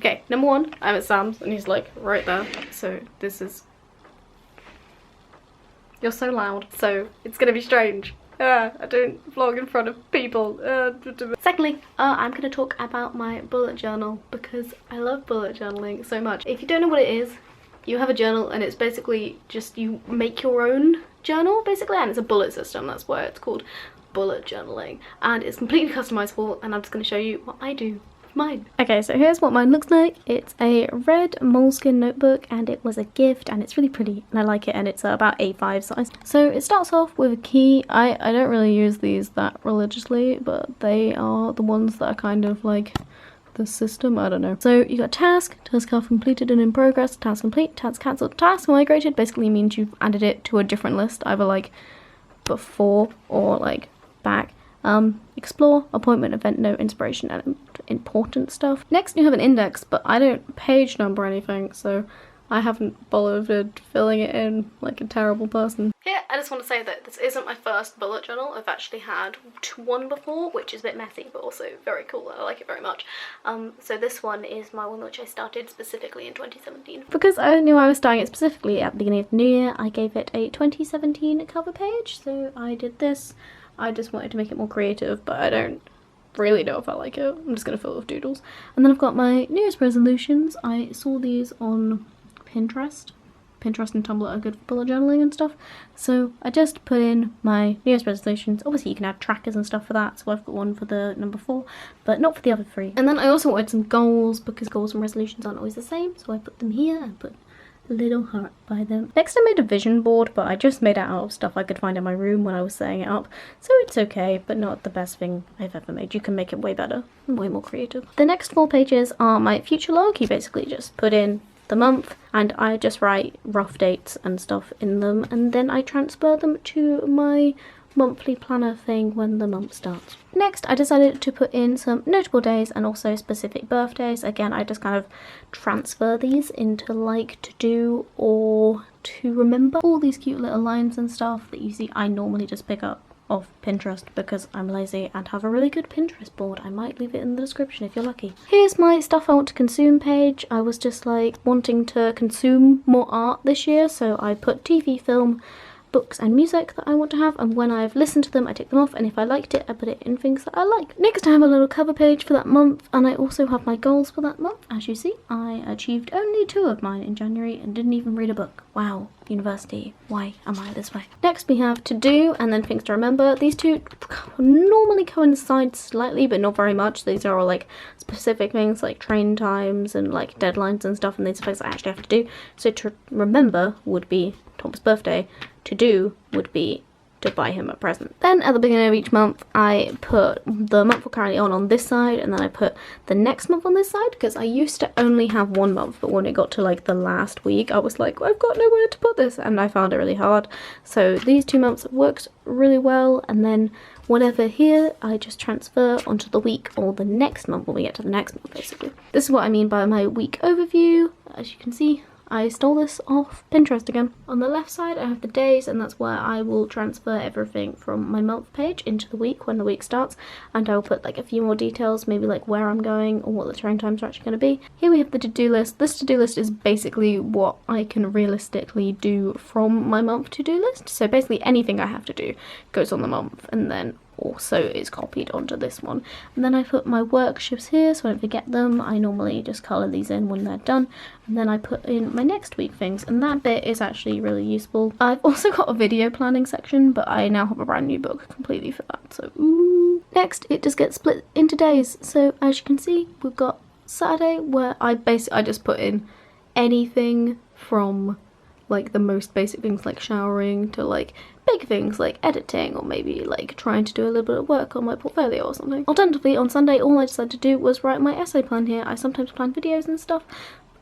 Okay, number one, I'm at Sam's and he's like right there. So this is... You're so loud, so it's gonna be strange. I don't vlog in front of people. Secondly, I'm gonna talk about my bullet journal because I love bullet journaling so much. If you don't know what it is, you have a journal and it's basically just you make your own journal basically, and it's a bullet system. That's why it's called bullet journaling, and it's completely customizable, and I'm just going to show you what I do with mine. Okay, so here's what mine looks like. It's a red moleskin notebook and it was a gift, and it's really pretty and I like it, and it's about A5 size. So it starts off with a key. I don't really use these that religiously, but they are the ones that are kind of like the system, I don't know. So you got task half completed and in progress, task complete, task cancelled, task migrated. Basically means you've added it to a different list, either like before or like back. Explore, appointment, event, note, inspiration, and important stuff. Next you have an index, but I don't page number anything, so I haven't bothered filling it in like a terrible person. Here, I just want to say that this isn't my first bullet journal. I've actually had one before, which is a bit messy, but also very cool. I like it very much. So this one is my one which I started specifically in 2017. Because I knew I was starting it specifically at the beginning of the new year, I gave it a 2017 cover page. So I did this. I just wanted to make it more creative, but I don't really know if I like it. I'm just going to fill it with doodles. And then I've got my New Year's resolutions. I saw these on Pinterest and Tumblr are good for bullet journaling and stuff, so I just put in my New Year's resolutions. Obviously you can add trackers and stuff for that, so I've got one for the number 4, but not for the other 3. And then I also wanted some goals, because goals and resolutions aren't always the same, so I put them here and put a little heart by them. Next I made a vision board, but I just made it out of stuff I could find in my room when I was setting it up, so it's okay, but not the best thing I've ever made. You can make it way better and way more creative. The next 4 pages are my future log. You basically just put in the month and I just write rough dates and stuff in them, and then I transfer them to my monthly planner thing when the month starts. Next I decided to put in some notable days and also specific birthdays. Again, I just kind of transfer these into like to do or to remember. All these cute little lines and stuff that you see I normally just pick up off Pinterest because I'm lazy and have a really good Pinterest board. I might leave it in the description if you're lucky. Here's my stuff I want to consume page. I was just like wanting to consume more art this year, so I put TV, film, books and music that I want to have, and when I've listened to them I take them off, and if I liked it I put it in things that I like. Next I have a little cover page for that month, and I also have my goals for that month. As you see, I achieved only 2 of mine in January and didn't even read a book. Wow, university, why am I this way? Next we have to do and then things to remember. These 2 normally coincide slightly but not very much. These are all like specific things like train times and like deadlines and stuff, and these are things I actually have to do. So to remember would be Tom's birthday. To do would be to buy him a present. Then at the beginning of each month I put the month we're currently on this side, and then I put the next month on this side, because I used to only have 1 month, but when it got to like the last week I was like, I've got nowhere to put this, and I found it really hard. So these 2 months worked really well, and then whatever here I just transfer onto the week or the next month when we get to the next month basically. This is what I mean by my week overview. As you can see, I stole this off Pinterest again. On the left side I have the days, and that's where I will transfer everything from my month page into the week when the week starts, and I will put like a few more details, maybe like where I'm going or what the train times are actually going to be. Here we have the to-do list. This to-do list is basically what I can realistically do from my month to-do list. So basically anything I have to do goes on the month, and then also is copied onto this one. And then I put my work shifts here so I don't forget them. I normally just colour these in when they're done, and then I put in my next week things, and that bit is actually really useful. I've also got a video planning section, but I now have a brand new book completely for that, so ooh. Next it just gets split into days. So as you can see, we've got Saturday where I just put in anything from like the most basic things like showering to like big things like editing, or maybe like trying to do a little bit of work on my portfolio or something. Alternatively, on Sunday all I decided to do was write my essay plan here. I sometimes plan videos and stuff.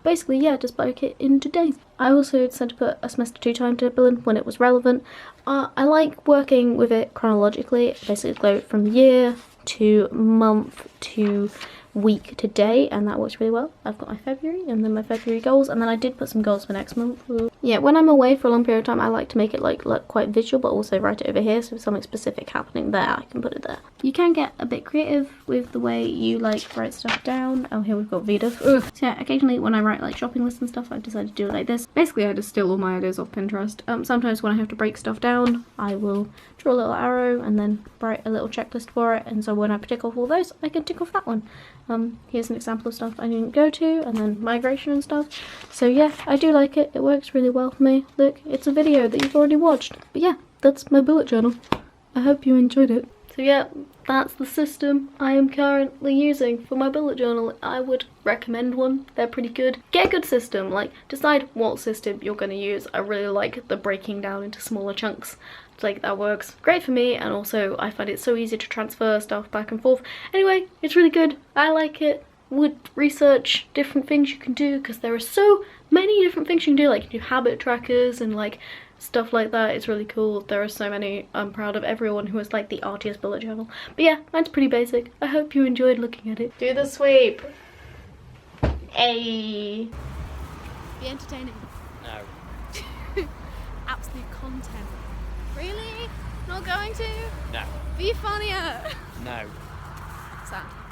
Basically, yeah, just break it into days. I also decided to put a semester 2 timetable in when it was relevant. I like working with it chronologically. Basically go from year to month to week to day, and that works really well. I've got my February and then my February goals, and then I did put some goals for next month. Yeah, when I'm away for a long period of time, I like to make it like look quite visual, but also write it over here, so if something specific happening there, I can put it there. You can get a bit creative with the way you like write stuff down. Oh, here we've got VEDF. Ugh. So yeah, occasionally when I write like shopping lists and stuff, I've decided to do it like this. Basically, I just steal all my ideas off Pinterest. Sometimes when I have to break stuff down, I will draw a little arrow and then write a little checklist for it, and so when I tick off all those, I can tick off that one. Here's an example of stuff I didn't go to, and then migration and stuff. So yeah, I do like it. It works really well for me. Look, it's a video that you've already watched. But yeah, that's my bullet journal. I hope you enjoyed it. So yeah, that's the system I am currently using for my bullet journal. I would recommend one. They're pretty good. Get a good system, like decide what system you're going to use. I really like the breaking down into smaller chunks. Like that works great for me, and also I find it so easy to transfer stuff back and forth. Anyway, it's really good. I like it. Would research different things you can do, because there are so many different things you can do. Like you can do habit trackers and like stuff like that. It's really cool. There are so many. I'm proud of everyone who has like the artiest bullet journal. But yeah, mine's pretty basic. I hope you enjoyed looking at it. Do the sweep. Ay. Be entertaining. No. Absolute content. Really? Not going to? No. Be funnier. No. Sad.